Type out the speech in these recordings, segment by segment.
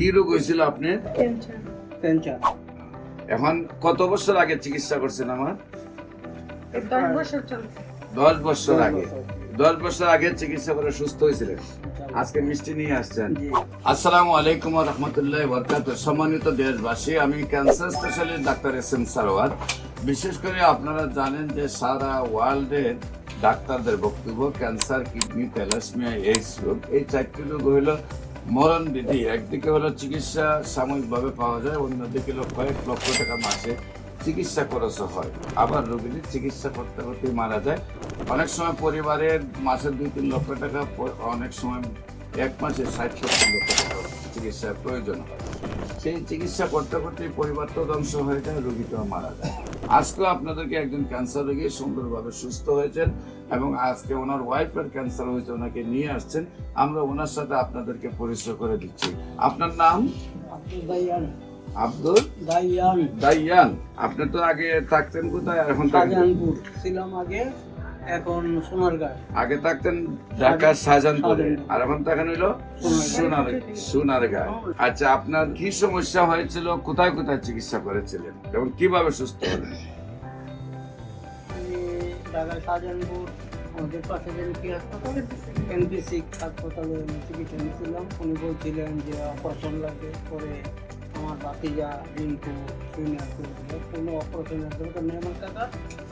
কি রোগ হয়েছিল আপনার? ক্যান্সার। এখন কত বছর আগে চিকিৎসা করছেন? আমার 10 বছর চলছে। 10 বছর আগে। 10 বছর আগে চিকিৎসা করে সুস্থ হয়েছিলেন, আজকে মিষ্টি নিয়ে আসছেন। আসসালামু আলাইকুম ওয়া রাহমাতুল্লাহি ওয়া বারাকাতুহু। সম্মানিত দেশবাসী, আমি cancer specialist doctor SM. Sarwar. বিশেষ করে আপনারা জানেন যে সারা ওয়ার্ল্ডের ডাক্তারদের বক্তব্য ক্যান্সার, কিডনি, থ্যালাসেমিয়া, এইডস রোগ, এই চারটি রোগ হইল মরণ বিধি। একদিকে হলো চিকিৎসা সাময়িকভাবে পাওয়া যায়, অন্যদিকে হলো কয়েক লক্ষ টাকা মাসে চিকিৎসা খরচ হয়। আবার রোগীদের চিকিৎসা করতে করতে মারা যায়। অনেক সময় পরিবারের মাসে 2-3 লক্ষ টাকা, অনেক সময় এক মাসে 60-70 লক্ষ টাকা চিকিৎসার প্রয়োজন হয়। সেই চিকিৎসা করতে করতে পরিবার তো ধ্বংস হয়ে যায়, রোগীটাও মারা যায়। আজকেও আপনাদেরকে একজন ক্যান্সার রোগী সুন্দরভাবে সুস্থ হয়েছেন এবং আজকে ওনার ওয়াইফের ক্যান্সার হয়েছে, ওনাকে নিয়ে আসছেন। আমরা ওনার সাথে আপনাদেরকে পরিচয় করে দিচ্ছি। আপনার নাম? আব্দুল দাইয়ান। আপনি তো আগে থাকতেন কোথায়? এখন শাহজাহানপুর ছিলাম আগে, এখন সোনারগাঁ। আগে থাকতেন ঢাকার শাহজাহানপুরে, আর এখন থাকেন হইলো সোনারগাঁ। আচ্ছা, আপনার কি সমস্যা হয়েছিল? কোথায় কোথায় চিকিৎসা করেছিলেন এবং কিভাবে সুস্থ হলেন? আমি ঢাকার শাহজাহানপুর আমাদের পাশে যে হাসপাতালে এনপিসি হাসপাতালে চিকিৎসা নিয়েছিলাম। উনি বলছিলেন যে অপারেশন লাগে, পরে আমার ভাতিজা রিঙ্কু কোনো অপারেশনের দরকার নেই আমার টাকা।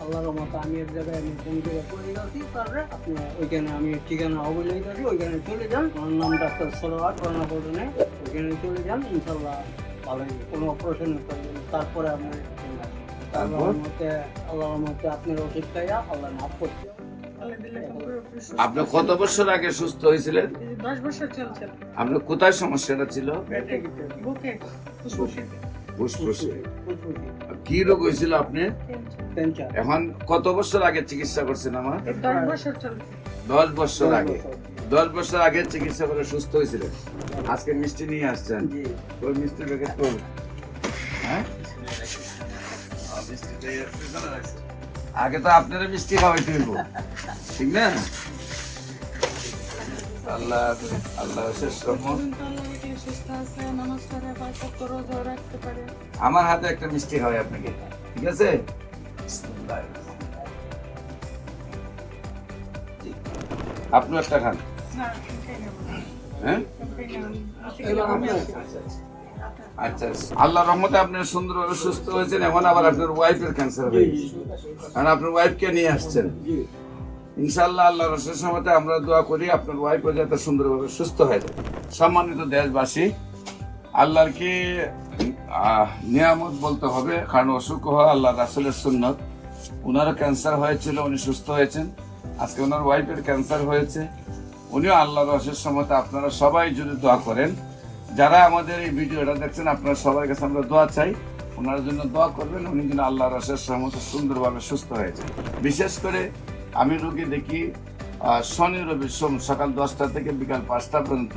আল্লাহর রহমতে আমি এক জায়গায় আমি ফোন করে করে গেছি, তারপরে আপনি ওইখানে আমি ঠিকানা অবৈধ করি, ওইখানে চলে যান। আমার নাম ডাক্তার সরোয়ার করোনা, ওইখানে চলে যান, ইনশাল্লাহ ভালোই, কোনো অপারেশনের প্রয়োজন। তারপরে আপনি আল্লাহর রহমতে আপনার ওষুধ খাইয়া আল্লাহ মাফ করছে। আপনি কত বছর আগে সুস্থ হয়েছিলেন? 10 বছর চলছে। আপনার কোথায় সমস্যাটা ছিল? বুকে ফুসফুসে ফুসফুসে। কি রোগ হয়েছিল আপনি? ক্যান্সার। এখন কত বছর আগে চিকিৎসা করছেন? আমার 10 বছর চলছে। 10 বছর আগে। 10 বছর আগে চিকিৎসা করে সুস্থ হয়েছিলেন, আজকে মিষ্টি নিয়ে আসছেন। ওই মিষ্টি প্যাকেট করুন। হ্যাঁ, আগে তো আপনারা মিষ্টি খাওয়াইতে হইব, ঠিক না? আল্লাহ আল্লাহ শেষ রহমত। সুস্থ আছে, নামাজ পড়ে, বারকত করে রোজা রাখতে পারে। আমার হাতে একটা মিষ্টি খাওয়াই আপনাকে, ঠিক আছে? আপনি একটা খান। না, খাই না। হ্যাঁ, আচ্ছা। আল্লাহ রহমতে আপনি সুন্দরভাবে সুস্থ হয়েছেন। এখন আবার আপনার ওয়াইফের ক্যান্সার হয়ে গেছে, কারণ আপনার ওয়াইফকে নিয়ে আসছেন। ইনশাআল্লাহ আল্লাহর রসের সমতে আমরা দোয়া করি আপনার ওয়াইফও যাতে সুন্দরভাবে সুস্থ হয়ে যায়। সম্মানিত দেশবাসী, আল্লাহর কি নিয়ামত বলতে হবে, কারণ অসুখ হওয়া আল্লাহ রাসূলের সুন্নত। ওনারও ক্যান্সার হয়েছিল, উনি সুস্থ হয়েছেন। আজকে ওনার ওয়াইফের ক্যান্সার হয়েছে, উনিও আল্লাহর রসের সমতে আপনারা সবাই যদি দোয়া করেন। যারা আমাদের এই ভিডিওটা দেখছেন, আপনারা সবার কাছে আমরা দোয়া চাই, ওনার জন্য দোয়া করবেন, উনি যেন আল্লাহর রসের সমতে সুন্দরভাবে সুস্থ হয়েছে। বিশেষ করে আমি রোগী দেখি শনি রবি সোম সকাল 10টা থেকে বিকাল 5টা পর্যন্ত।